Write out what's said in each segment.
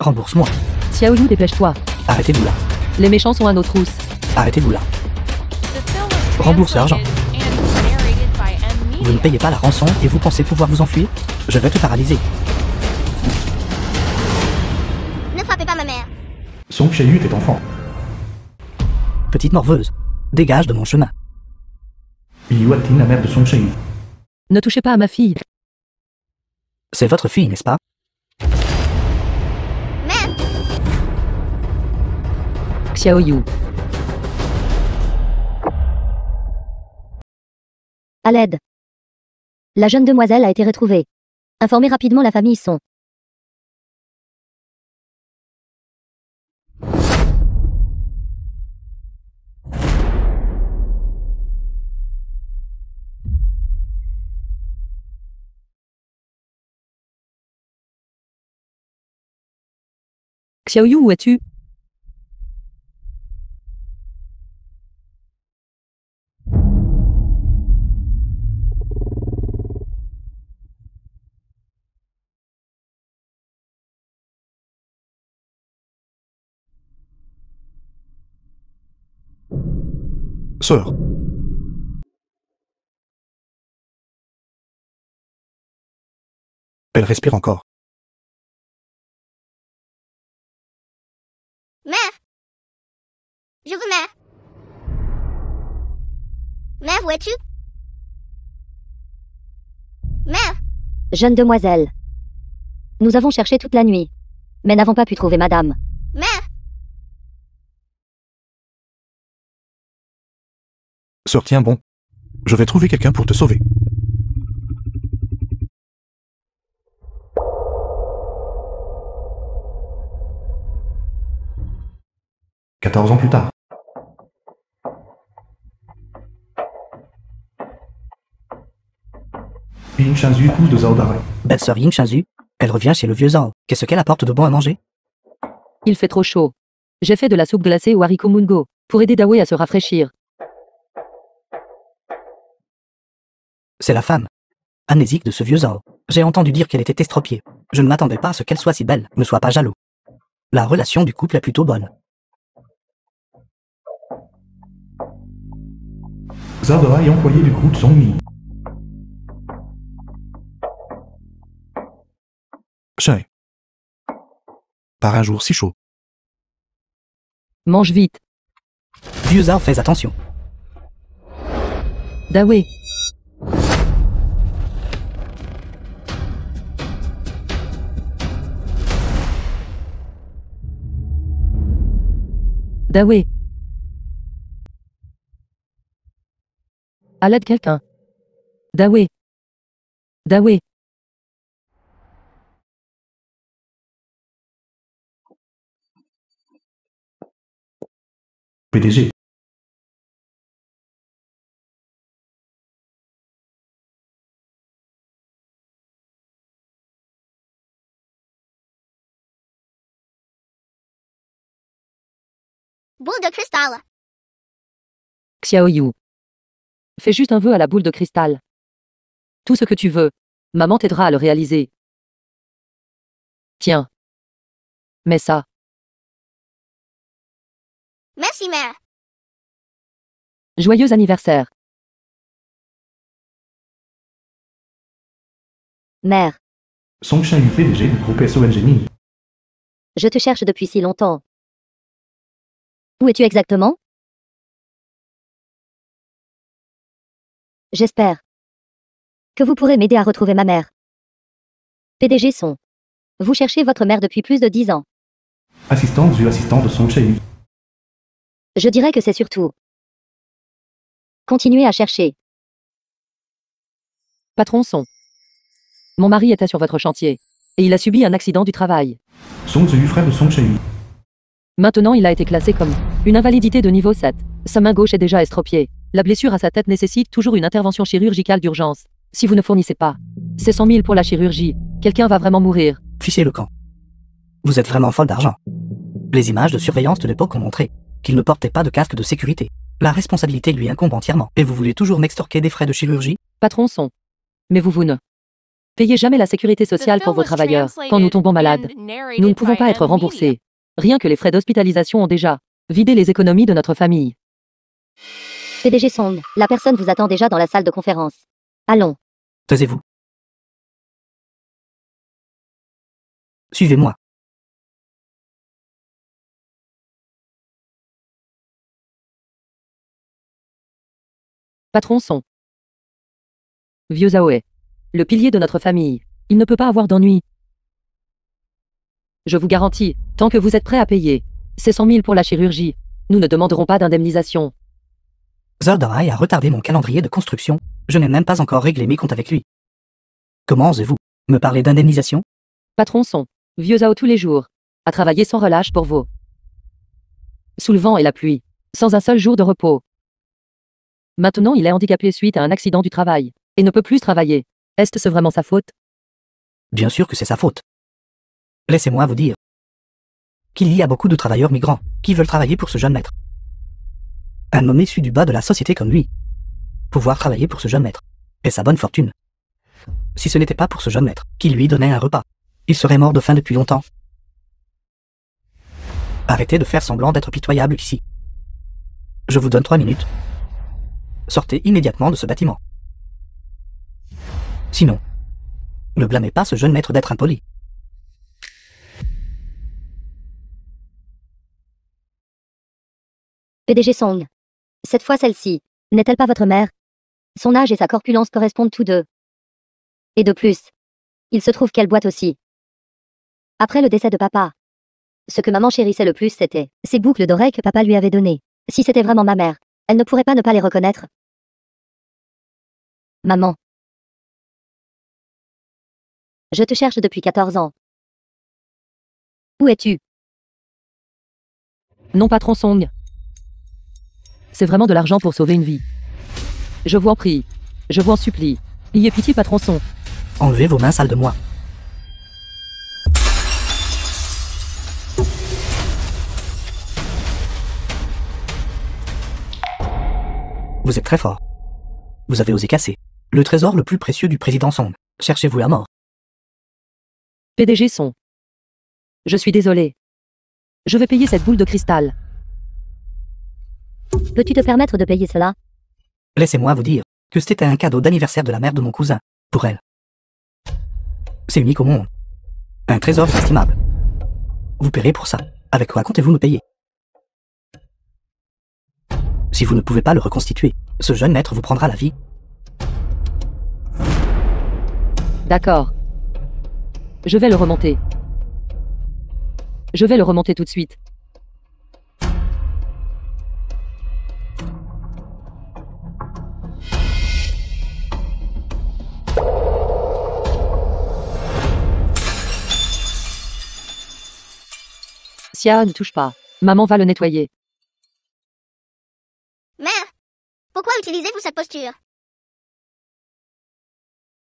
Rembourse-moi. Xiaoyu, dépêche-toi. Arrêtez-vous là. Les méchants sont à nos trousses. Arrêtez-vous là. Rembourse l'argent. Vous ne payez pas la rançon et vous pensez pouvoir vous enfuir? Je vais te paralyser. Ne frappez pas ma mère. Song Chaeyu était enfant. Petite morveuse. Dégage de mon chemin. Liu Altin, la mère de Song Chaeyu. Ne touchez pas à ma fille. C'est votre fille, n'est-ce pas? Mère, Xiaoyu. À l'aide. La jeune demoiselle a été retrouvée. Informez rapidement la famille Son. Xiaoyu, où es-tu? Sœur. Elle respire encore. mère. Je veux mère. Mère, où es-tu? Mère, Jeune demoiselle. Nous avons cherché toute la nuit, mais n'avons pas pu trouver madame. mère, Sœur, tiens bon. Je vais trouver quelqu'un pour te sauver. « 14 ans plus tard. Yin Shanzhu, épouse de Zhao Dare. Belle-sœur Yin Shanzhu, elle revient chez le vieux Zhao. Qu'est-ce qu'elle apporte de bon à manger? Il fait trop chaud. J'ai fait de la soupe glacée au haricot mungo pour aider Dawei à se rafraîchir. C'est la femme amnésique de ce vieux Zhao. J'ai entendu dire qu'elle était estropiée. Je ne m'attendais pas à ce qu'elle soit si belle. Ne sois pas jaloux. La relation du couple est plutôt bonne. Zhao Dare est employé du groupe Songmi. Chai. Par un jour si chaud. Mange vite. Vieux Zhao, fais attention. Dawei. Dawei. À l'aide quelqu'un. Dawei. Dawei. PDG. boule de cristal. Xiaoyu. Fais juste un vœu à la boule de cristal. Tout ce que tu veux. Maman t'aidera à le réaliser. Tiens. Mets ça. Merci, mère. Joyeux anniversaire. Mère, Song Chaeyu, PDG du groupe SONG Ning. je te cherche depuis si longtemps. Où es-tu exactement? J'espère que vous pourrez m'aider à retrouver ma mère. PDG Son. Vous cherchez votre mère depuis plus de 10 ans. Assistante du assistant de Song Chaeyu. Je dirais que c'est surtout continuez à chercher. Patron Son. Mon mari était sur votre chantier. Et il a subi un accident du travail. Song Ziyu, frère de Song Chaeyu. Maintenant il a été classé comme une invalidité de niveau 7. Sa main gauche est déjà estropiée. La blessure à sa tête nécessite toujours une intervention chirurgicale d'urgence. Si vous ne fournissez pas, c'est 100 000 pour la chirurgie. Quelqu'un va vraiment mourir. Fichez le camp. Vous êtes vraiment folle d'argent. Les images de surveillance de l'époque ont montré qu'il ne portait pas de casque de sécurité. La responsabilité lui incombe entièrement. Et vous voulez toujours m'extorquer des frais de chirurgie? Patron Son. Mais vous ne Payez jamais la sécurité sociale pour vos travailleurs quand nous tombons malades. Nous ne pouvons pas être remboursés. Rien que les frais d'hospitalisation ont déjà vidé les économies de notre famille. PDG Song, la personne vous attend déjà dans la salle de conférence. Allons. Taisez-vous. Suivez-moi. Patron Song. Vieux Zhaoe. Le pilier de notre famille. Il ne peut pas avoir d'ennui. Je vous garantis, tant que vous êtes prêt à payer ces 100 000 pour la chirurgie, nous ne demanderons pas d'indemnisation. Zordai a retardé mon calendrier de construction. Je n'ai même pas encore réglé mes comptes avec lui. Comment osez-vous me parler d'indemnisation? Patron Song. Vieux Zhao tous les jours. A travaillé sans relâche pour vous. Sous le vent et la pluie. Sans un seul jour de repos. Maintenant il est handicapé suite à un accident du travail. Et ne peut plus travailler. Est-ce vraiment sa faute? Bien sûr que c'est sa faute. Laissez-moi vous dire qu'il y a beaucoup de travailleurs migrants qui veulent travailler pour ce jeune maître. Un homme issu du bas de la société comme lui. Pouvoir travailler pour ce jeune maître. Et sa bonne fortune. Si ce n'était pas pour ce jeune maître qui lui donnait un repas, il serait mort de faim depuis longtemps. Arrêtez de faire semblant d'être pitoyable ici. Je vous donne 3 minutes. Sortez immédiatement de ce bâtiment. Sinon, ne blâmez pas ce jeune maître d'être impoli. PDG Song. Cette fois celle-ci, n'est-elle pas votre mère? Son âge et sa corpulence correspondent tous deux. Et de plus, il se trouve qu'elle boite aussi. Après le décès de papa, ce que maman chérissait le plus c'était ces boucles d'oreilles que papa lui avait données. Si c'était vraiment ma mère, elle ne pourrait pas ne pas les reconnaître. Maman. Je te cherche depuis 14 ans. Où es-tu? Non patron Song. C'est vraiment de l'argent pour sauver une vie. Je vous en prie. Je vous en supplie. Ayez pitié patron Song. Enlevez vos mains sales de moi. Vous êtes très fort. Vous avez osé casser le trésor le plus précieux du président Song. Cherchez-vous la mort. PDG Song. Je suis désolé. Je vais payer cette boule de cristal. Peux-tu te permettre de payer cela? Laissez-moi vous dire que c'était un cadeau d'anniversaire de la mère de mon cousin, pour elle. C'est unique au monde. Un trésor inestimable. Vous paierez pour ça. Avec quoi comptez-vous nous payer? Si vous ne pouvez pas le reconstituer, ce jeune maître vous prendra la vie. D'accord. Je vais le remonter. Je vais le remonter tout de suite. Sia, ne touche pas. Maman va le nettoyer. Mère, pourquoi utilisez-vous cette posture?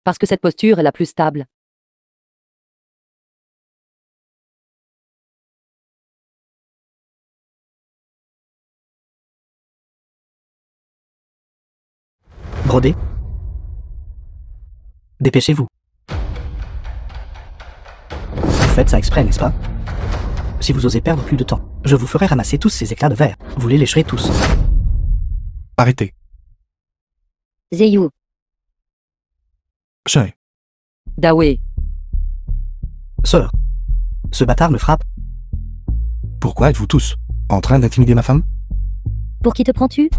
Parce que cette posture est la plus stable. Brodez. Dépêchez-vous. Vous faites ça exprès, n'est-ce pas? Si vous osez perdre plus de temps, je vous ferai ramasser tous ces éclats de verre. Vous les lécherez tous. Arrêtez. Zeyu. Shay. Dawe. Sœur, ce bâtard me frappe. Pourquoi êtes-vous tous en train d'intimider ma femme? Pour qui te prends-tu?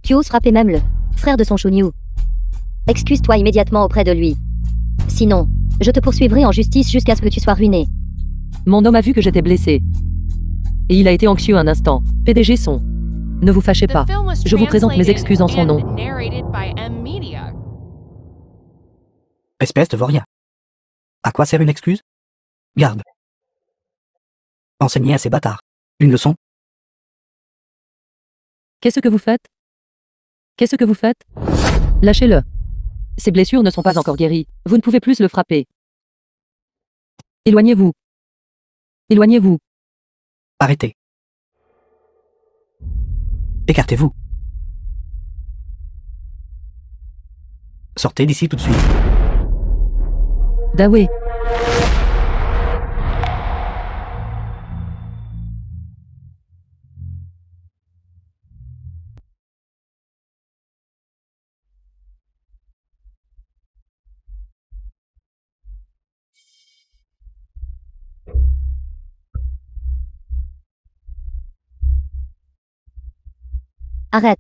Tu oses frapper même le frère de son Shunyu. Excuse-toi immédiatement auprès de lui. Sinon, je te poursuivrai en justice jusqu'à ce que tu sois ruiné. Mon homme a vu que j'étais blessé. Et il a été anxieux un instant. PDG Song. Ne vous fâchez pas. Je vous présente mes excuses en son nom. Espèce de vaurien. À quoi sert une excuse? Garde. Enseignez à ces bâtards une leçon. Qu'est-ce que vous faites? Qu'est-ce que vous faites? Lâchez-le. Ses blessures ne sont pas encore guéries. Vous ne pouvez plus le frapper. Éloignez-vous. Éloignez-vous. Arrêtez. Écartez-vous. Sortez d'ici tout de suite. Dawei. Arrête.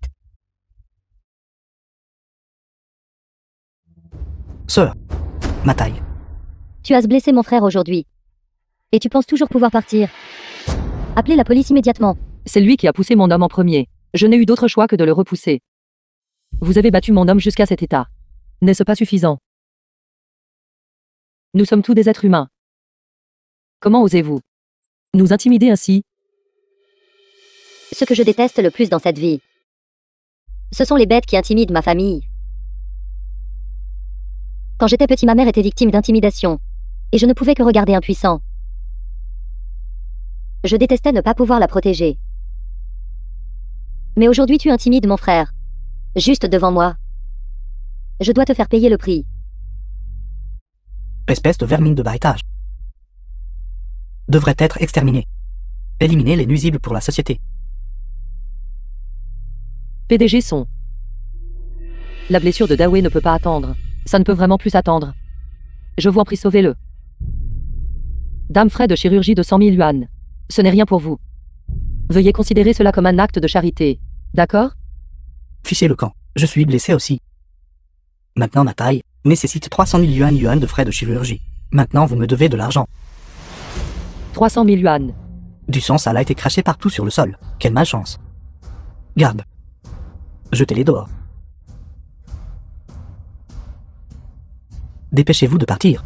Sœur, ma taille. Tu as blessé mon frère aujourd'hui. Et tu penses toujours pouvoir partir. Appelez la police immédiatement. C'est lui qui a poussé mon homme en premier. Je n'ai eu d'autre choix que de le repousser. Vous avez battu mon homme jusqu'à cet état. N'est-ce pas suffisant? Nous sommes tous des êtres humains. Comment osez-vous nous intimider ainsi? Ce que je déteste le plus dans cette vie, ce sont les bêtes qui intimident ma famille. Quand j'étais petit, ma mère était victime d'intimidation. Et je ne pouvais que regarder impuissant. Je détestais ne pas pouvoir la protéger. Mais aujourd'hui tu intimides mon frère. Juste devant moi. Je dois te faire payer le prix. Espèce de vermine de bas étage. Devrait être exterminée. Éliminer les nuisibles pour la société. PDG son. La blessure de Dawei ne peut pas attendre. Ça ne peut vraiment plus attendre. Je vous en prie, sauvez-le. Dame frais de chirurgie de 100 000 yuan. Ce n'est rien pour vous. Veuillez considérer cela comme un acte de charité. D'accord? Fichez le camp. Je suis blessé aussi. Maintenant ma taille nécessite 300 000 yuan de frais de chirurgie. Maintenant vous me devez de l'argent. 300 000 yuan. Du sang sale a été craché partout sur le sol. Quelle malchance. Garde. Jetez-les dehors. Dépêchez-vous de partir.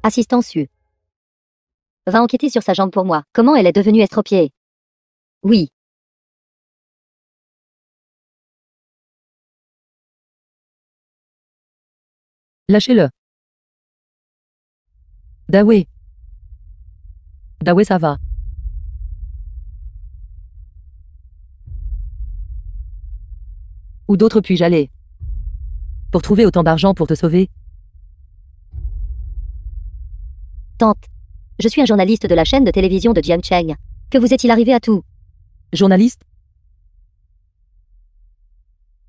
Assistant Su. Va enquêter sur sa jambe pour moi. Comment elle est devenue estropiée? Oui. Lâchez-le. Dawei. Dawei, ça va. Où d'autre puis-je aller? Pour trouver autant d'argent pour te sauver? Tante. Je suis un journaliste de la chaîne de télévision de Jiancheng. Que vous est-il arrivé à tout? Journaliste?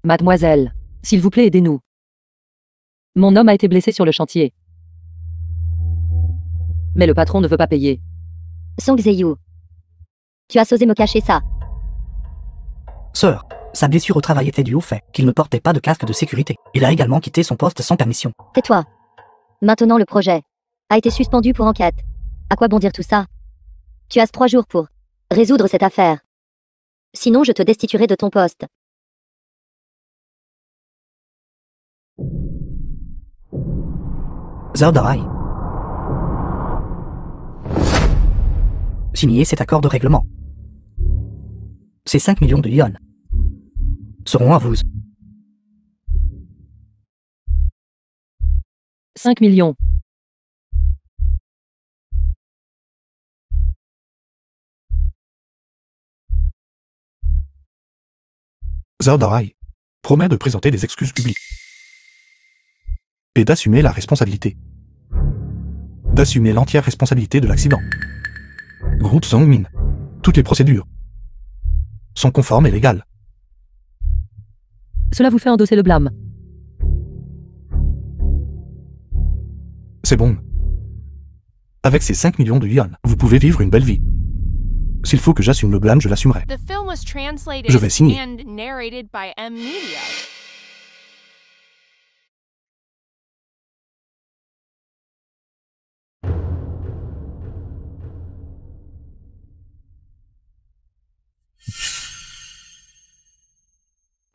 Mademoiselle, s'il vous plaît, aidez-nous. Mon homme a été blessé sur le chantier. Mais le patron ne veut pas payer. Song Zheyu. Tu as osé me cacher ça. Sœur, sa blessure au travail était due au fait qu'il ne portait pas de casque de sécurité. Il a également quitté son poste sans permission. Tais-toi. Maintenant le projet a été suspendu pour enquête. À quoi bon dire tout ça? Tu as 3 jours pour résoudre cette affaire. Sinon je te destituerai de ton poste. Zhao Dawei. Signez cet accord de règlement. Ces 5 millions de yuan seront à vous. 5 millions. Zhao Dawei promet de présenter des excuses publiques et d'assumer la responsabilité. D'assumer l'entière responsabilité de l'accident. Groupe Songmin. Toutes les procédures sont conformes et légales. Cela vous fait endosser le blâme. C'est bon. Avec ces 5 millions de yuan, vous pouvez vivre une belle vie. S'il faut que j'assume le blâme, je l'assumerai. Je vais signer.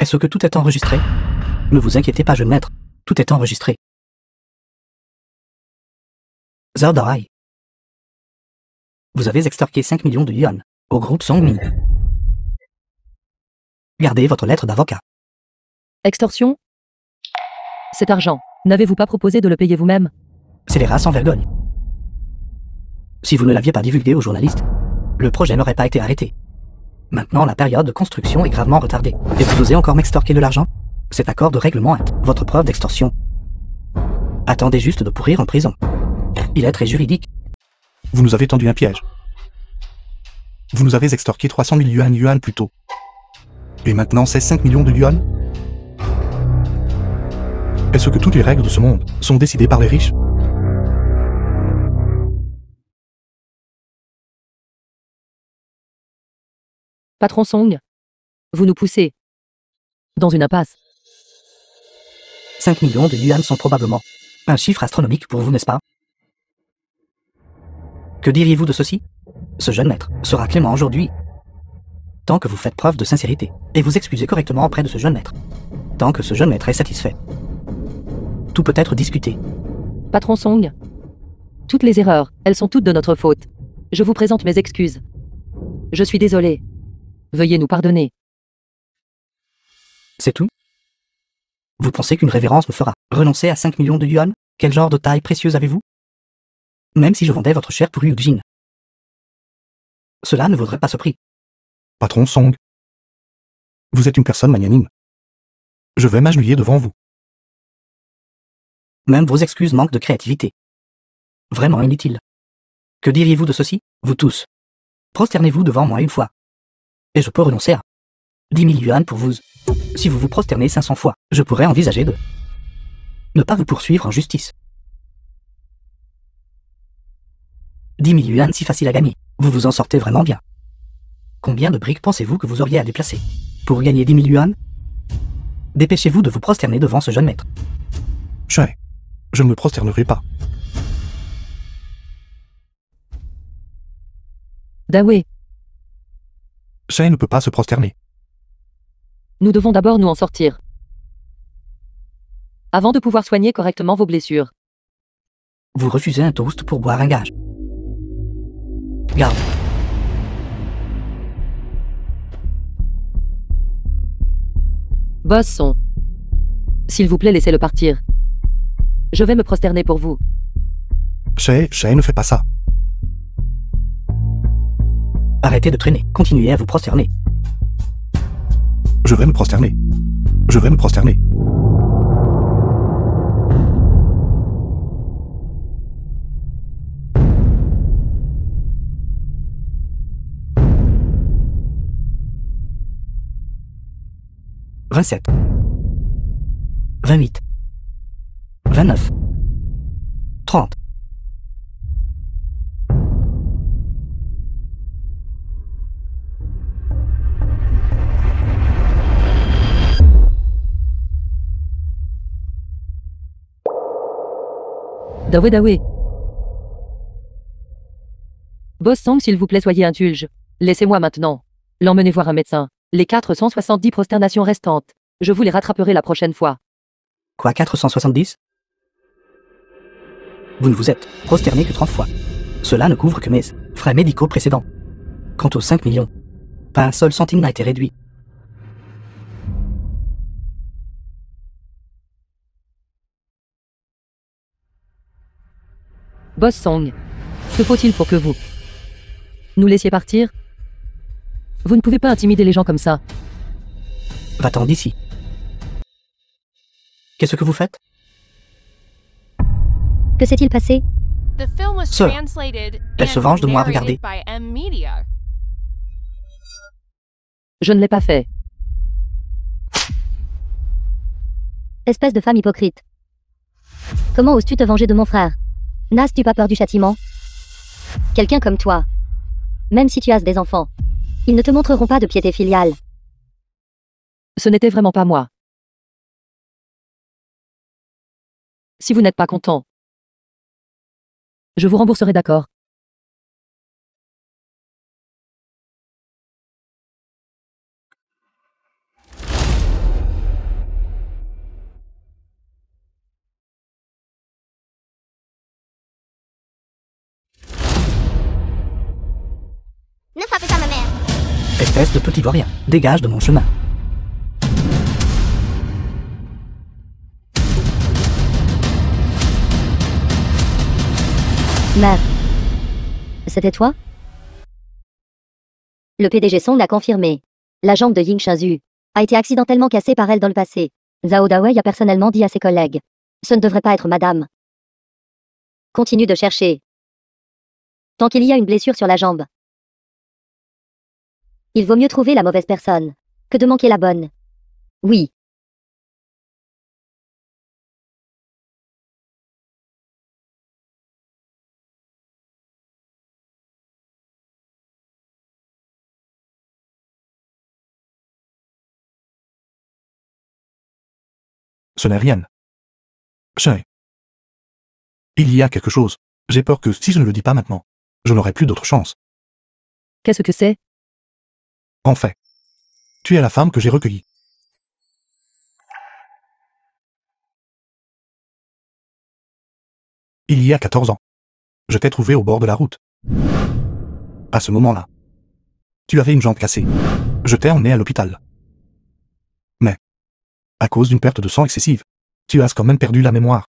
Est-ce que tout est enregistré? Ne vous inquiétez pas, jeune maître. Tout est enregistré. Zhao Dawei. Vous avez extorqué 5 millions de yuan au groupe Songmin. Gardez votre lettre d'avocat. Extorsion? Cet argent, n'avez-vous pas proposé de le payer vous-même? C'est les rats sans vergogne. Si vous ne l'aviez pas divulgué aux journalistes, le projet n'aurait pas été arrêté. Maintenant, la période de construction est gravement retardée. Et vous osez encore m'extorquer de l'argent? Cet accord de règlement est votre preuve d'extorsion. Attendez juste de pourrir en prison. Il est très juridique. Vous nous avez tendu un piège. Vous nous avez extorqué 300 000 yuan plus tôt. Et maintenant c'est 5 millions de yuan? Est-ce que toutes les règles de ce monde sont décidées par les riches? Patron Song, vous nous poussez dans une impasse. 5 millions de yuan sont probablement un chiffre astronomique pour vous, n'est-ce pas? Que diriez-vous de ceci? Ce jeune maître sera clément aujourd'hui. Tant que vous faites preuve de sincérité et vous excusez correctement auprès de ce jeune maître. Tant que ce jeune maître est satisfait. Tout peut être discuté. Patron Song, toutes les erreurs, elles sont toutes de notre faute. Je vous présente mes excuses. Je suis désolé. Veuillez nous pardonner. C'est tout? Vous pensez qu'une révérence me fera renoncer à 5 millions de yuan? Quel genre de taille précieuse avez-vous? Même si je vendais votre chair pour Eugene. Cela ne vaudrait pas ce prix. Patron Song. Vous êtes une personne magnanime. Je vais m'agenouiller devant vous. Même vos excuses manquent de créativité. Vraiment inutile. Que diriez-vous de ceci, vous tous? Prosternez-vous devant moi une fois. Et je peux renoncer à 10 000 yuan pour vous. Si vous vous prosternez 500 fois, je pourrais envisager de ne pas vous poursuivre en justice. 10 000 yuan si facile à gagner. Vous vous en sortez vraiment bien. Combien de briques pensez-vous que vous auriez à déplacer pour gagner 10 000 yuan? Dépêchez-vous de vous prosterner devant ce jeune maître. Chais, je ne me prosternerai pas. Dawei, Chais ne peut pas se prosterner. nous devons d'abord nous en sortir. Avant de pouvoir soigner correctement vos blessures. Vous refusez un toast pour boire un gage. Garde. Boss Son. S'il vous plaît, laissez-le partir. Je vais me prosterner pour vous. Chais ne fait pas ça. Arrêtez de traîner. Continuez à vous prosterner. Je vais me prosterner. Je vais me prosterner. « 27. 28. 29. 30. Dawei. Boss Song, s'il vous plaît, soyez indulge. Laissez-moi maintenant l'emmener voir un médecin. Les 470 prosternations restantes, je vous les rattraperai la prochaine fois. Quoi, 470? Vous ne vous êtes prosterné que 30 fois. Cela ne couvre que mes frais médicaux précédents. Quant aux 5 millions, pas un seul centime n'a été réduit. Boss Song, que faut-il pour que vous nous laissiez partir? Vous ne pouvez pas intimider les gens comme ça. Va-t'en d'ici. Qu'est-ce que vous faites? Que s'est-il passé? Sœur, elle se venge de moi, regardez. Je ne l'ai pas fait. Espèce de femme hypocrite. Comment oses-tu te venger de mon frère? N'as-tu pas peur du châtiment? Quelqu'un comme toi, même si tu as des enfants, ils ne te montreront pas de piété filiale. Ce n'était vraiment pas moi. Si vous n'êtes pas content, je vous rembourserai, d'accord? Ne frappez pas ma mère. Espèce de petit vaurien, dégage de mon chemin. Mère. C'était toi? Le PDG Song l'a confirmé. La jambe de Ying Shinzu a été accidentellement cassée par elle dans le passé. Zhao Dawei a personnellement dit à ses collègues. Ce ne devrait pas être madame. Continue de chercher. Tant qu'il y a une blessure sur la jambe. Il vaut mieux trouver la mauvaise personne que de manquer la bonne. Oui. Ce n'est rien. Shay. Il y a quelque chose. J'ai peur que si je ne le dis pas maintenant, je n'aurai plus d'autre chance. Qu'est-ce que c'est? En fait, tu es la femme que j'ai recueillie. Il y a 14 ans. Je t'ai trouvé au bord de la route. À ce moment-là, tu avais une jambe cassée. Je t'ai emmené à l'hôpital. Mais, à cause d'une perte de sang excessive, tu as quand même perdu la mémoire.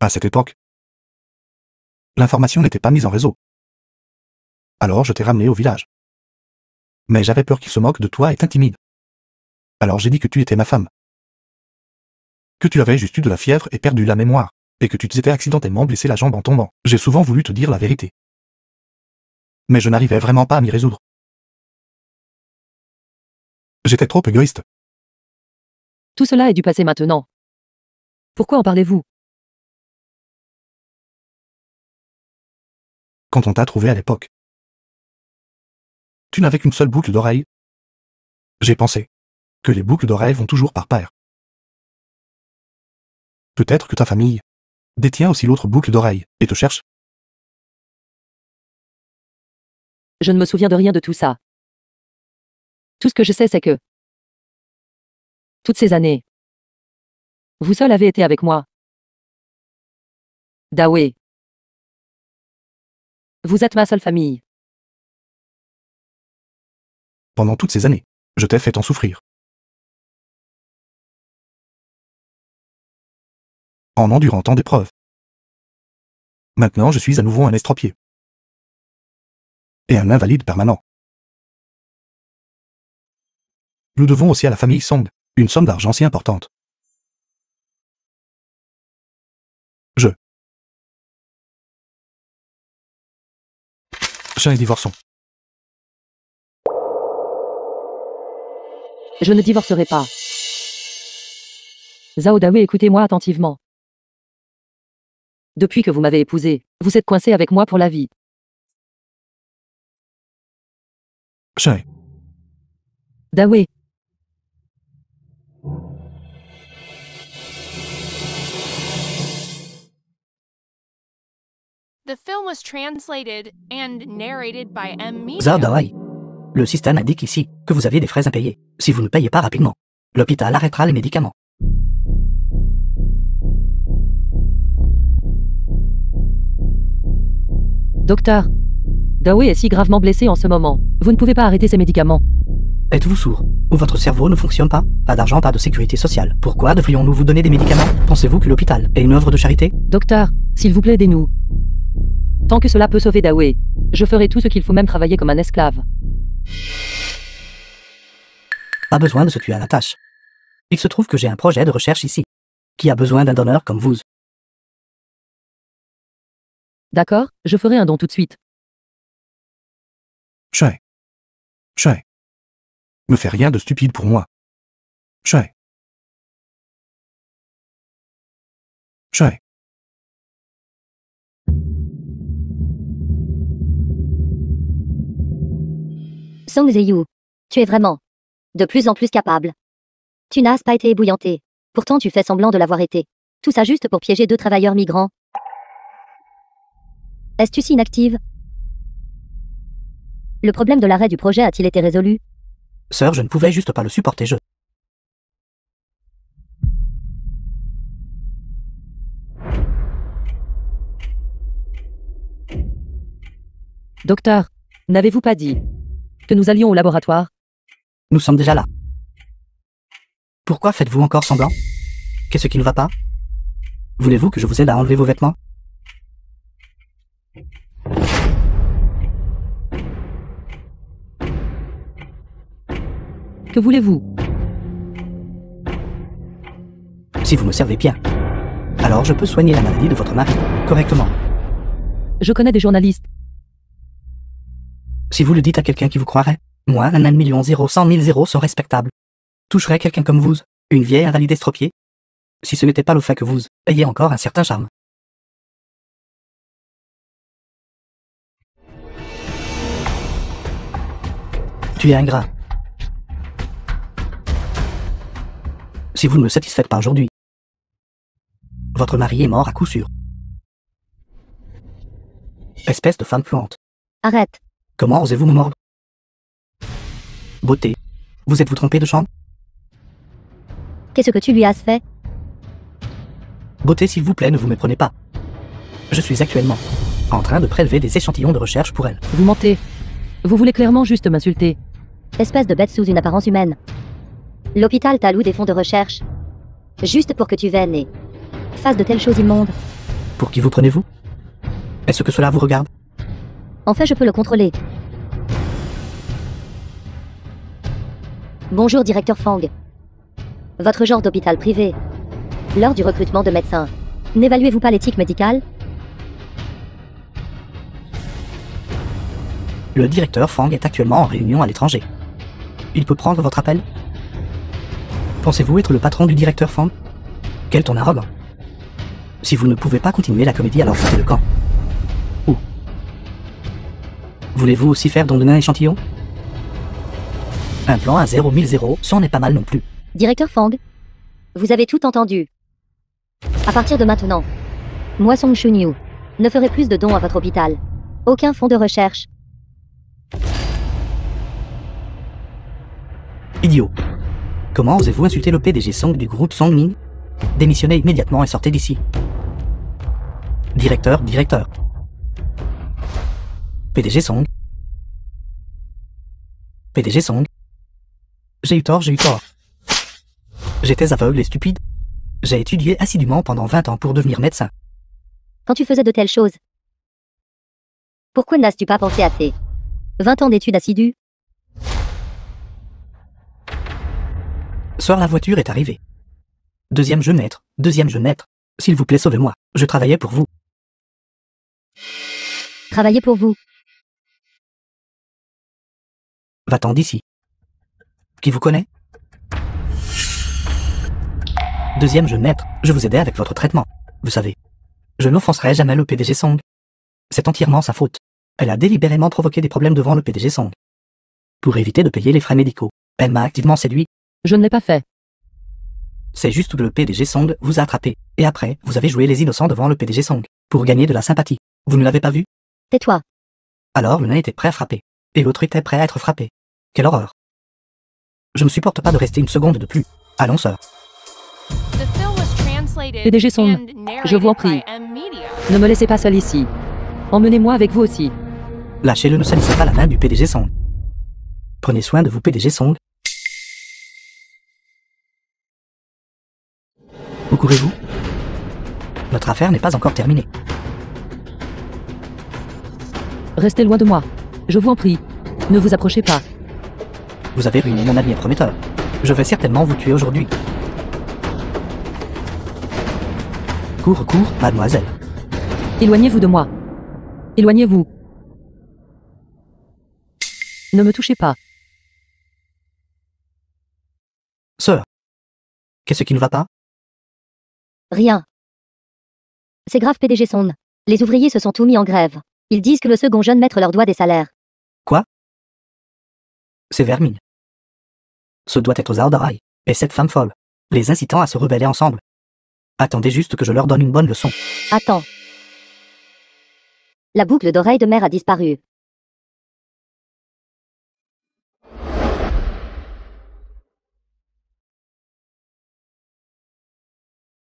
À cette époque, l'information n'était pas mise en réseau. Alors je t'ai ramené au village. Mais j'avais peur qu'il se moque de toi et t'intimide. Alors j'ai dit que tu étais ma femme. Que tu avais juste eu de la fièvre et perdu la mémoire, et que tu t'étais accidentellement blessé la jambe en tombant. J'ai souvent voulu te dire la vérité. Mais je n'arrivais vraiment pas à m'y résoudre. J'étais trop égoïste. Tout cela est du passé maintenant. Pourquoi en parlez-vous? Quand on t'a trouvé à l'époque, tu n'avais qu'une seule boucle d'oreille. J'ai pensé que les boucles d'oreilles vont toujours par paire. Peut-être que ta famille détient aussi l'autre boucle d'oreille et te cherche. Je ne me souviens de rien de tout ça. Tout ce que je sais, c'est que toutes ces années, vous seul avez été avec moi. Dawei. Vous êtes ma seule famille. Pendant toutes ces années, je t'ai fait tant souffrir. En endurant tant d'épreuves. Maintenant, je suis à nouveau un estropié. Et un invalide permanent. Nous devons aussi à la famille Song une somme d'argent si importante. Chat et divorçons. Je ne divorcerai pas. Zhao Dawei, écoutez-moi attentivement. Depuis que vous m'avez épousé, vous êtes coincé avec moi pour la vie. Chat. Dawei. The film was translated and narrated by M. Media. Zhao Dawei. Le système indique ici que vous aviez des frais impayés. Si vous ne payez pas rapidement, l'hôpital arrêtera les médicaments. Docteur. Dawei est si gravement blessé en ce moment. Vous ne pouvez pas arrêter ses médicaments. Êtes-vous sourd? Ou votre cerveau ne fonctionne pas? Pas d'argent, pas de sécurité sociale. Pourquoi devrions-nous vous donner des médicaments? Pensez-vous que l'hôpital est une œuvre de charité? Docteur, s'il vous plaît, aidez-nous. Tant que cela peut sauver Dawei, je ferai tout ce qu'il faut, même travailler comme un esclave. Pas besoin de se tuer à la tâche. Il se trouve que j'ai un projet de recherche ici, qui a besoin d'un donneur comme vous. D'accord, je ferai un don tout de suite. Chat. Chat. Ne fais rien de stupide pour moi. Chat. Chat. Song Ziyu, tu es vraiment de plus en plus capable. Tu n'as pas été ébouillanté. Pourtant tu fais semblant de l'avoir été. Tout ça juste pour piéger 2 travailleurs migrants. Est-ce si inactive? Le problème de l'arrêt du projet a-t-il été résolu? Sœur, je ne pouvais juste pas le supporter, Docteur, n'avez-vous pas dit que nous allions au laboratoire? Nous sommes déjà là. Pourquoi faites-vous encore semblant? Qu'est-ce qui ne va pas? Voulez-vous que je vous aide à enlever vos vêtements? Que voulez-vous? Si vous me servez bien, alors je peux soigner la maladie de votre mari, correctement. Je connais des journalistes. Si vous le dites à quelqu'un qui vous croirait, moi, un 1 million 0 100 000 zéros sont respectables. Toucherait quelqu'un comme vous, une vieille invalide estropiée? Si ce n'était pas le fait que vous ayez encore un certain charme. Tu es ingrat. Si vous ne me satisfaites pas aujourd'hui, votre mari est mort à coup sûr. Espèce de femme puante. Arrête. Comment osez-vous me mordre? Beauté. Vous êtes-vous trompé de chambre? Qu'est-ce que tu lui as fait? Beauté, s'il vous plaît, ne vous méprenez pas. Je suis actuellement en train de prélever des échantillons de recherche pour elle. Vous mentez. Vous voulez clairement juste m'insulter. Espèce de bête sous une apparence humaine. L'hôpital t'alloue des fonds de recherche. Juste pour que tu viennes et fasses de telles choses immondes. Pour qui vous prenez-vous? Est-ce que cela vous regarde? En fait, je peux le contrôler. Bonjour, directeur Fang. Votre genre d'hôpital privé. Lors du recrutement de médecins, n'évaluez-vous pas l'éthique médicale? Le directeur Fang est actuellement en réunion à l'étranger. Il peut prendre votre appel? Pensez-vous être le patron du directeur Fang? Quel ton arrogant. Si vous ne pouvez pas continuer la comédie, alors foutez le camp. Où? Voulez-vous aussi faire don de nain échantillon? Un plan à 0 000 zéros, ça en est pas mal non plus. Directeur Fang, vous avez tout entendu. À partir de maintenant, moi Song Shunyu ne ferai plus de dons à votre hôpital. Aucun fonds de recherche. Idiot. Comment osez-vous insulter le PDG Song du groupe Songming? Démissionnez immédiatement et sortez d'ici. Directeur. PDG Song. PDG Song. J'ai eu tort. J'étais aveugle et stupide. J'ai étudié assidûment pendant 20 ans pour devenir médecin. Quand tu faisais de telles choses, pourquoi n'as-tu pas pensé à tes 20 ans d'études assidues? Sors, la voiture est arrivée. Deuxième jeune maître. S'il vous plaît, sauvez-moi. Je travaillais pour vous. Travailler pour vous. Va-t'en d'ici. Qui vous connaît? Deuxième jeune maître, je vous aidais avec votre traitement. Vous savez, je n'offenserai jamais le PDG Song. C'est entièrement sa faute. Elle a délibérément provoqué des problèmes devant le PDG Song. Pour éviter de payer les frais médicaux, elle m'a activement séduit. Je ne l'ai pas fait. C'est juste que le PDG Song vous a attrapé. Et après, vous avez joué les innocents devant le PDG Song. Pour gagner de la sympathie. Vous ne l'avez pas vu? Tais-toi. Alors le nain était prêt à frapper. Et l'autre était prêt à être frappé. Quelle horreur. Je ne supporte pas de rester une seconde de plus. Allons, sœur. PDG Song, je vous en prie. Ne me laissez pas seul ici. Emmenez-moi avec vous aussi. Lâchez-le, ne salissez pas la main du PDG Song. Prenez soin de vous, PDG Song. Où courez-vous? Notre affaire n'est pas encore terminée. Restez loin de moi. Je vous en prie. Ne vous approchez pas. Vous avez ruiné mon avenir prometteur. Je vais certainement vous tuer aujourd'hui. Cours, mademoiselle. Éloignez-vous de moi. Éloignez-vous. Ne me touchez pas. Sœur. Qu'est-ce qui ne va pas? Rien. C'est grave, PDG Song. Les ouvriers se sont tous mis en grève. Ils disent que le second jeune maître leur doit des salaires. Quoi? C'est Vermine. Ce doit être Zaodarai, et cette femme folle, les incitant à se rebeller ensemble. Attendez juste que je leur donne une bonne leçon. Attends. La boucle d'oreille de mer a disparu.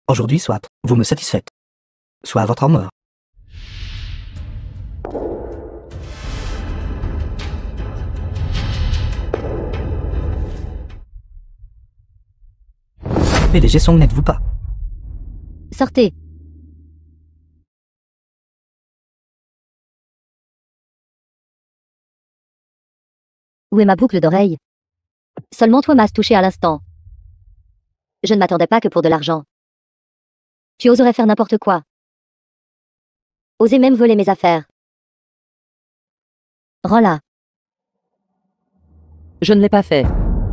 Aujourd'hui, soit, vous me satisfaites. Soit à votre honneur. PDG Song, n'êtes-vous pas? Sortez. Où est ma boucle d'oreille? Seulement toi m'as touché à l'instant. Je ne m'attendais pas que pour de l'argent. Tu oserais faire n'importe quoi. Oser même voler mes affaires. Rends-la. Je ne l'ai pas fait.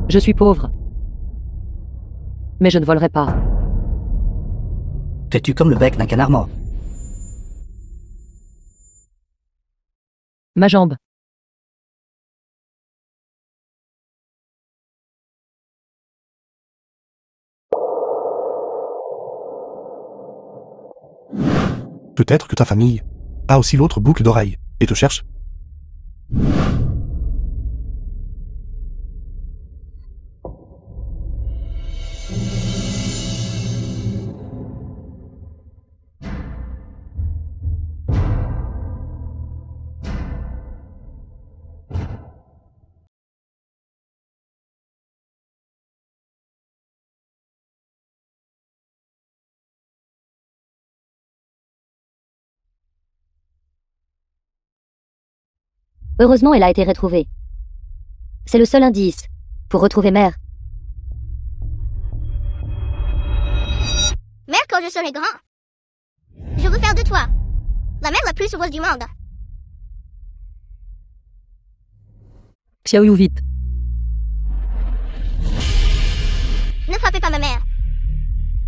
Je suis pauvre. Mais je ne volerai pas. T'es-tu comme le bec d'un canard mort? Ma jambe. Peut-être que ta famille a aussi l'autre boucle d'oreille et te cherche. Heureusement, elle a été retrouvée. C'est le seul indice pour retrouver Mère. Mère, quand je serai grand, je veux faire de toi la mère la plus heureuse du monde. Xiaoyu, vite. Ne frappez pas ma mère.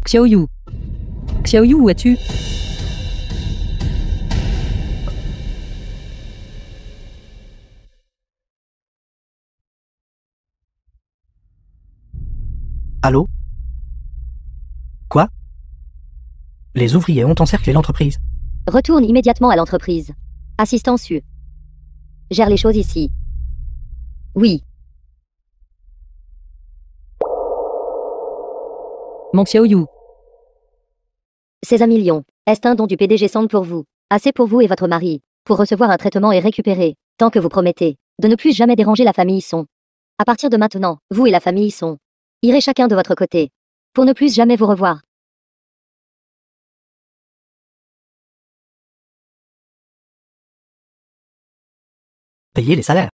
Xiaoyu. Xiaoyu, où es-tu? Allô? Quoi? Les ouvriers ont encerclé l'entreprise. Retourne immédiatement à l'entreprise. Assistant Su. Gère les choses ici. Oui. Mon Xiaoyu. C'est 1 million. Est un don du PDG Song pour vous. Assez pour vous et votre mari. Pour recevoir un traitement et récupérer, tant que vous promettez, de ne plus jamais déranger la famille Son. À partir de maintenant, vous et la famille Son irez chacun de votre côté. Pour ne plus jamais vous revoir. Payez les salaires.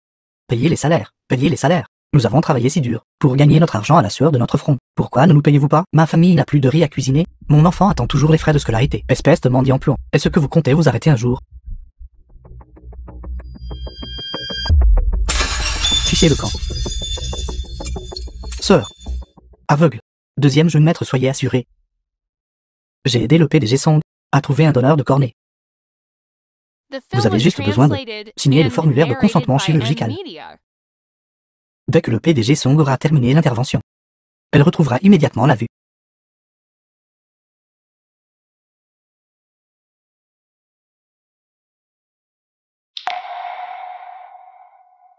Payez les salaires. Payez les salaires. Nous avons travaillé si dur pour gagner notre argent à la sueur de notre front. Pourquoi ne nous payez-vous pas? Ma famille n'a plus de riz à cuisiner. Mon enfant attend toujours les frais de scolarité. Espèce de mendiant plomb. Est-ce que vous comptez vous arrêter un jour? Fichez le camp. Sœur. Aveugle. Deuxième jeune maître, soyez assuré. J'ai aidé le PDG Song à trouver un donneur de cornée. Vous avez juste besoin de signer le formulaire de consentement chirurgical. Dès que le PDG Song aura terminé l'intervention, elle retrouvera immédiatement la vue.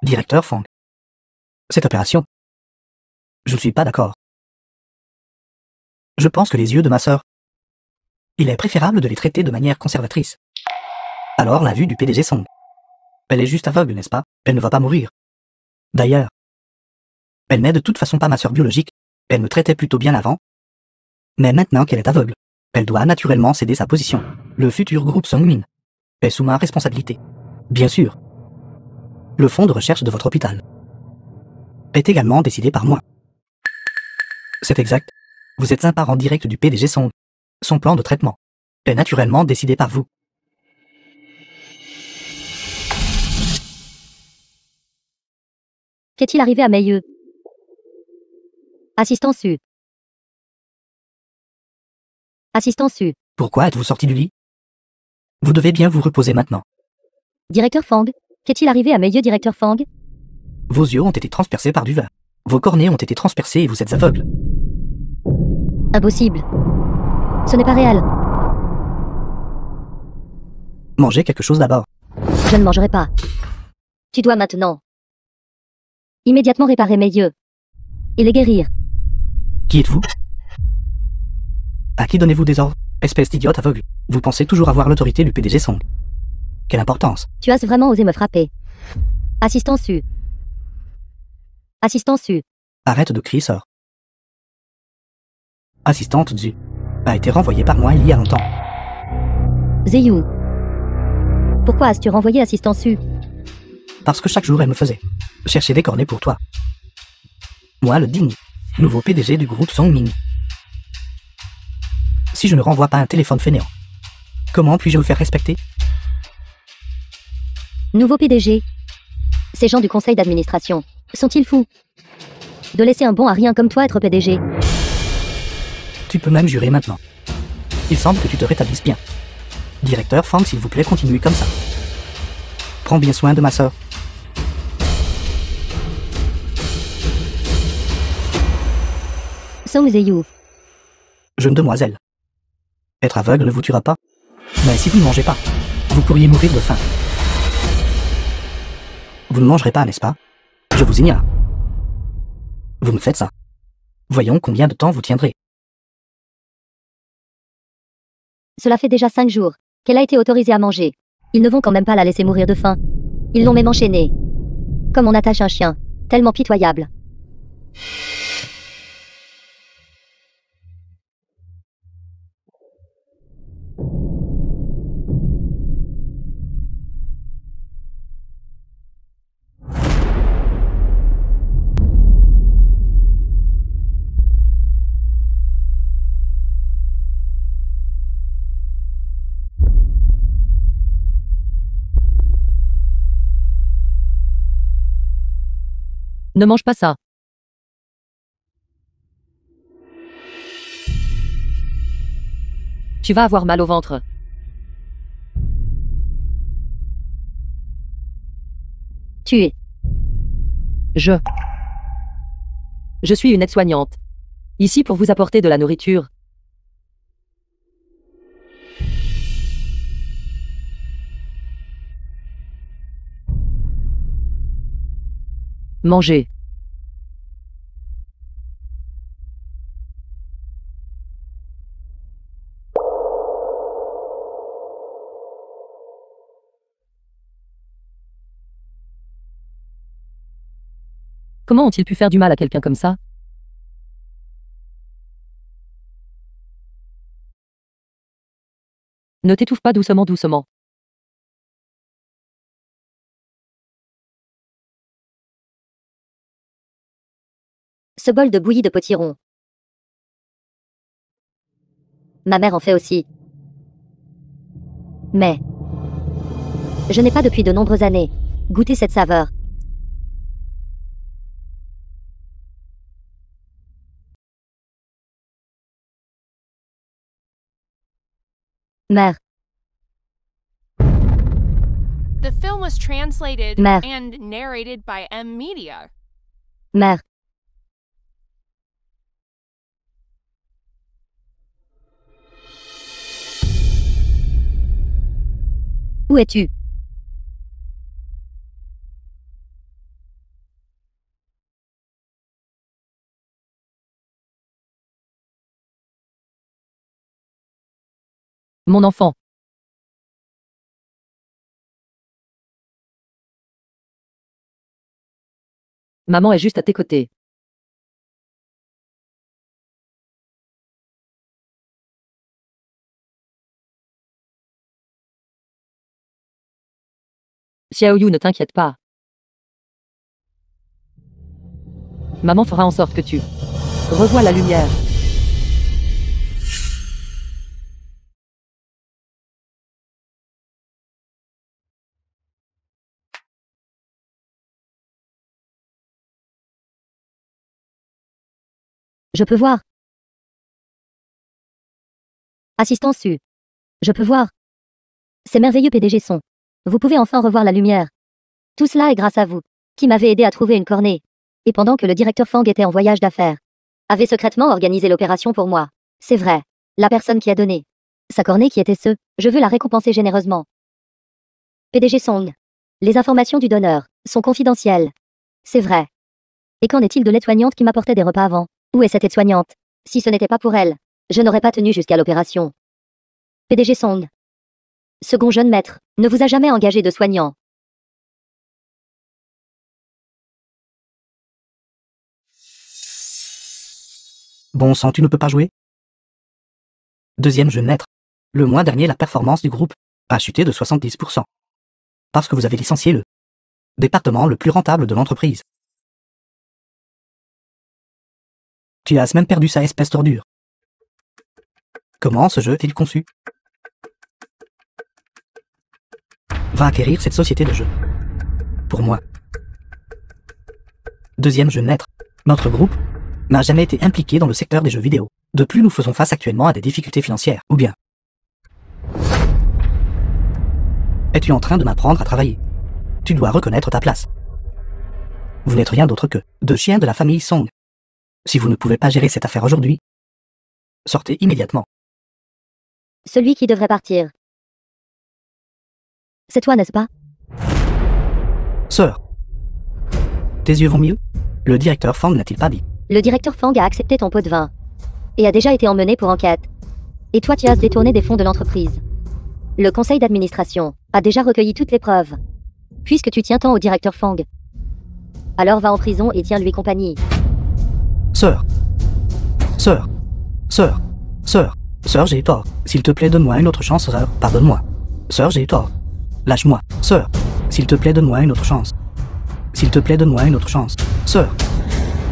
Directeur Fang. Cette opération, je ne suis pas d'accord. Je pense que les yeux de ma sœur, il est préférable de les traiter de manière conservatrice. Alors la vue du PDG Song. Elle est juste aveugle, n'est-ce pas? Elle ne va pas mourir. D'ailleurs, elle n'est de toute façon pas ma sœur biologique, elle me traitait plutôt bien avant. Mais maintenant qu'elle est aveugle, elle doit naturellement céder sa position. Le futur groupe Songmin est sous ma responsabilité. Bien sûr. Le fonds de recherche de votre hôpital est également décidé par moi. C'est exact. Vous êtes un parent direct du PDG Song. Son plan de traitement est naturellement décidé par vous. Qu'est-il arrivé à Meiyeux? Assistant Su. Assistant Su. Pourquoi êtes-vous sorti du lit? Vous devez bien vous reposer maintenant. Directeur Fang. Qu'est-il arrivé à Meiyeux, directeur Fang? Vos yeux ont été transpercés par du verre. Vos cornets ont été transpercés et vous êtes aveugle. Impossible. Ce n'est pas réel. Mangez quelque chose d'abord. Je ne mangerai pas. Tu dois maintenant immédiatement réparer mes yeux et les guérir. Qui êtes-vous? À qui donnez-vous des ordres? Espèce d'idiote aveugle. Vous pensez toujours avoir l'autorité du PDG Song. Quelle importance? Tu as vraiment osé me frapper. Assistant Su. Assistant Su. Arrête de crier, sœur. Assistante Zu a été renvoyée par moi il y a longtemps. Zeyu. Pourquoi as-tu renvoyé Assistant Su? Parce que chaque jour elle me faisait chercher des cornets pour toi. Moi, le digne nouveau PDG du groupe Songmin. si je ne renvoie pas un téléphone fainéant? Comment puis-je me faire respecter? Nouveau PDG. Ces gens du conseil d'administration, sont-ils fous? De laisser un bon à rien comme toi être PDG. Tu peux même jurer maintenant. Il semble que tu te rétablisses bien. Directeur Fang, s'il vous plaît, continuez comme ça. Prends bien soin de ma sœur. Song Zeyu. Jeune demoiselle. Être aveugle ne vous tuera pas. Mais si vous ne mangez pas, vous pourriez mourir de faim. Vous ne mangerez pas, n'est-ce pas? Je vous ignore. Vous me faites ça. Voyons combien de temps vous tiendrez. Cela fait déjà 5 jours qu'elle a été autorisée à manger. Ils ne vont quand même pas la laisser mourir de faim. Ils l'ont même enchaînée. Comme on attache un chien. Tellement pitoyable. Ne mange pas ça. Tu vas avoir mal au ventre. Tu es. Je suis une aide-soignante. Ici pour vous apporter de la nourriture. Mangez. Comment ont-ils pu faire du mal à quelqu'un comme ça? Ne t'étouffe pas doucement, doucement. Ce bol de bouillie de potiron. Ma mère en fait aussi. Mais je n'ai pas depuis de nombreuses années goûté cette saveur. Mère, The film was translated Mère. and narrated by M Media. mère. Où es-tu? Mon enfant. Maman est juste à tes côtés. Xiaoyu, ne t'inquiète pas. Maman fera en sorte que tu revois la lumière. Je peux voir. Assistant Su. Je peux voir. Ces merveilleux PDG sont. Vous pouvez enfin revoir la lumière. Tout cela est grâce à vous, qui m'avez aidé à trouver une cornée. Et pendant que le directeur Fang était en voyage d'affaires, avait secrètement organisé l'opération pour moi. C'est vrai. La personne qui a donné sa cornée qui était je veux la récompenser généreusement. PDG Song. Les informations du donneur sont confidentielles. C'est vrai. Et qu'en est-il de l'aide-soignante qui m'apportait des repas avant? Où est cette aide-soignante? Si ce n'était pas pour elle, je n'aurais pas tenu jusqu'à l'opération. PDG Song. Second jeune maître, ne vous a jamais engagé de soignant. Bon sang, tu ne peux pas jouer? Deuxième jeune maître. Le mois dernier, la performance du groupe a chuté de 70%. Parce que vous avez licencié le département le plus rentable de l'entreprise. Tu as même perdu sa espèce d'ordure. Comment ce jeu est-il conçu? Va acquérir cette société de jeu. Pour moi. Deuxième jeu naître. Notre groupe n'a jamais été impliqué dans le secteur des jeux vidéo. De plus, nous faisons face actuellement à des difficultés financières. Ou bien. Es-tu en train de m'apprendre à travailler? Tu dois reconnaître ta place. Vous n'êtes rien d'autre que deux chiens de la famille Song. Si vous ne pouvez pas gérer cette affaire aujourd'hui, sortez immédiatement. Celui qui devrait partir. C'est toi, n'est-ce pas? Sœur. Tes yeux vont mieux? Le directeur Fang n'a-t-il pas dit? Le directeur Fang a accepté ton pot de vin. Et a déjà été emmené pour enquête. Et toi tu as détourné des fonds de l'entreprise. Le conseil d'administration a déjà recueilli toutes les preuves. Puisque tu tiens tant au directeur Fang. Alors va en prison et tiens-lui compagnie. Sœur. Sœur. Sœur. Sœur. Sœur, j'ai eu tort. S'il te plaît, donne-moi une autre chance, sœur. Pardonne-moi. Sœur, j'ai eu tort. Lâche-moi. Sœur. S'il te plaît, donne-moi une autre chance. S'il te plaît, donne-moi une autre chance. Sœur.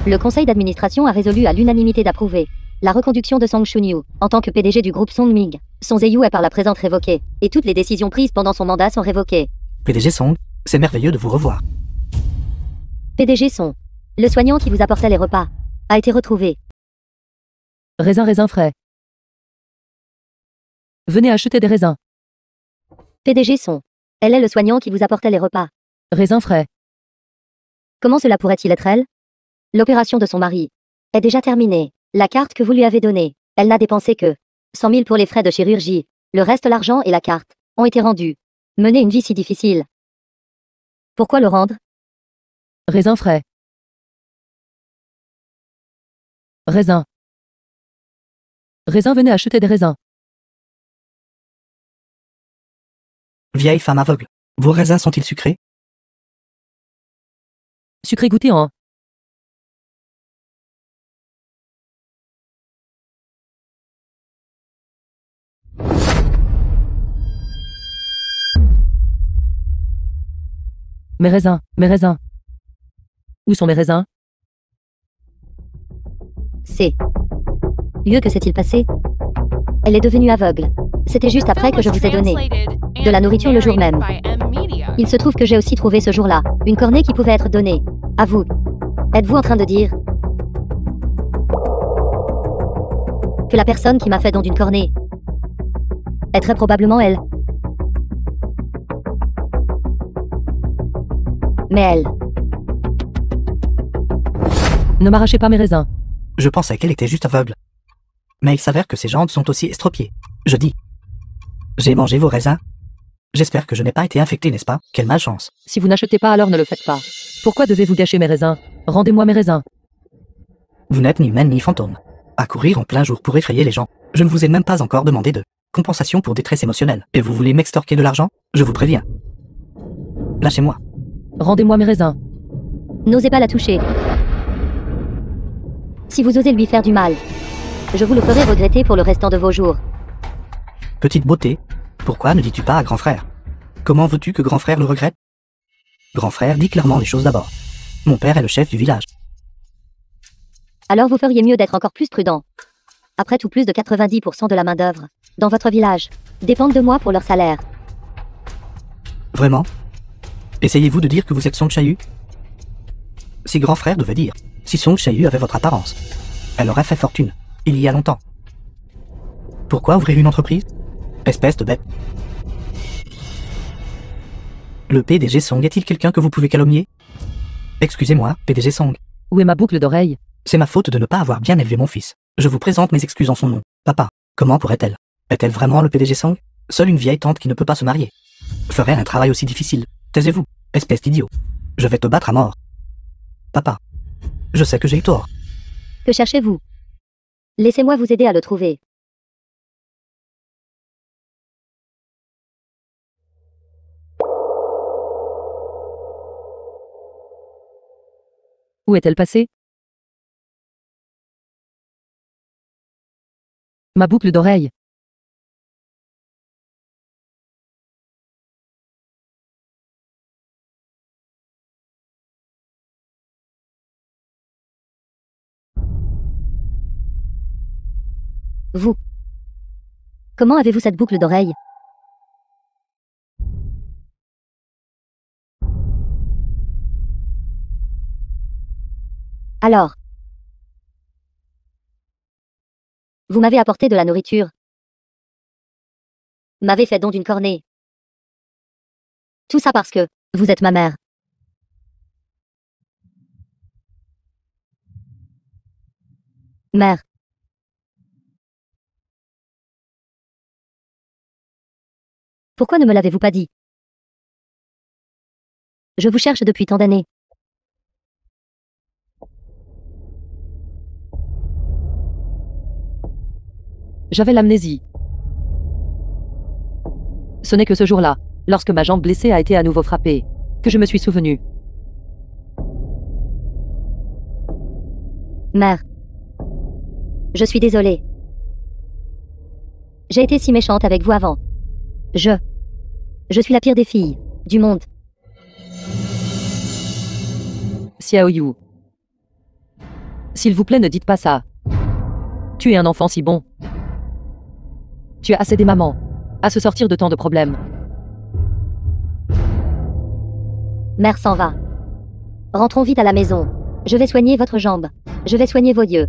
Le conseil d'administration a résolu à l'unanimité d'approuver la reconduction de Song Shunyu en tant que PDG du groupe Songming. Son Zeyu est par la présente révoqué, et toutes les décisions prises pendant son mandat sont révoquées. PDG Song, c'est merveilleux de vous revoir. PDG Song, le soignant qui vous apportait les repas, a été retrouvé. Raisin frais. Venez acheter des raisins. PDG Song, elle est le soignant qui vous apportait les repas. Raisins frais. Comment cela pourrait-il être elle? L'opération de son mari est déjà terminée. La carte que vous lui avez donnée, elle n'a dépensé que 100 000 pour les frais de chirurgie. Le reste, l'argent et la carte, ont été rendus. Mener une vie si difficile. Pourquoi le rendre? Raisins frais. Raisins. Raisins, venez acheter des raisins. Vieille femme aveugle. Vos raisins sont-ils sucrés? Sucré goûté en. Mes raisins, mes raisins. Où sont mes raisins? C'est lieu que s'est-il passé? Elle est devenue aveugle. C'était juste après que je vous ai donné de la nourriture le jour même. Il se trouve que j'ai aussi trouvé ce jour-là une cornée qui pouvait être donnée à vous. Êtes-vous en train de dire que la personne qui m'a fait don d'une cornée est très probablement elle? Mais elle. Ne m'arrachez pas mes raisins. Je pensais qu'elle était juste aveugle. Mais il s'avère que ses jambes sont aussi estropiées. Je dis. J'ai mangé vos raisins. J'espère que je n'ai pas été infecté, n'est-ce pas? Quelle malchance. Si vous n'achetez pas, alors ne le faites pas. Pourquoi devez-vous gâcher mes raisins? Rendez-moi mes raisins. Vous n'êtes ni humaine ni fantôme. À courir en plein jour pour effrayer les gens. Je ne vous ai même pas encore demandé de compensation pour détresse émotionnelle. Et vous voulez m'extorquer de l'argent? Je vous préviens. Lâchez-moi. Rendez-moi mes raisins. N'osez pas la toucher. Si vous osez lui faire du mal, je vous le ferai regretter pour le restant de vos jours. Petite beauté, pourquoi ne dis-tu pas à grand frère? Comment veux-tu que grand frère le regrette? Grand frère dit clairement les choses d'abord. Mon père est le chef du village. Alors vous feriez mieux d'être encore plus prudent. Après tout, plus de 90% de la main-d'œuvre dans votre village dépendent de moi pour leur salaire. Vraiment? Essayez-vous de dire que vous êtes Song Chayu? Si grand frère devait dire, si Song Chayu avait votre apparence, elle aurait fait fortune, il y a longtemps. Pourquoi ouvrir une entreprise? Espèce de bête. Le PDG Song est-il quelqu'un que vous pouvez calomnier? Excusez-moi, PDG Song. Où est ma boucle d'oreille? C'est ma faute de ne pas avoir bien élevé mon fils. Je vous présente mes excuses en son nom. Papa, comment pourrait-elle? Est-elle vraiment le PDG Song? Seule une vieille tante qui ne peut pas se marier ferait un travail aussi difficile. Taisez-vous, espèce d'idiot. Je vais te battre à mort. Papa, je sais que j'ai eu tort. Que cherchez-vous? Laissez-moi vous aider à le trouver. Où est-elle passée? Ma boucle d'oreille. Vous Comment avez-vous cette boucle d'oreille? Alors. Vous m'avez apporté de la nourriture. M'avez fait don d'une cornée. Tout ça parce que vous êtes ma mère. Mère. Pourquoi ne me l'avez-vous pas dit? Je vous cherche depuis tant d'années. J'avais l'amnésie. Ce n'est que ce jour-là, lorsque ma jambe blessée a été à nouveau frappée, que je me suis souvenu. Mère. Je suis désolée. J'ai été si méchante avec vous avant. Je suis la pire des filles du monde. Xiao Yu. S'il vous plaît, ne dites pas ça. Tu es un enfant si bon. Tu as assez des mamans à se sortir de tant de problèmes. Mère s'en va. Rentrons vite à la maison. Je vais soigner votre jambe. Je vais soigner vos yeux.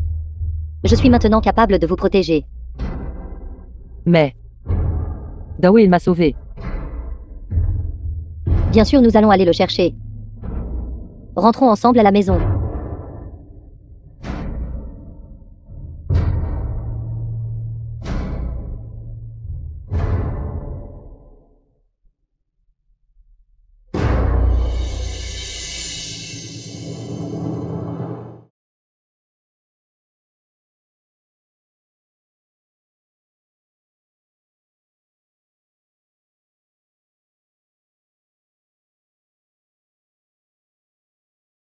Je suis maintenant capable de vous protéger. Mais Dao, il m'a sauvé. Bien sûr, nous allons aller le chercher. Rentrons ensemble à la maison.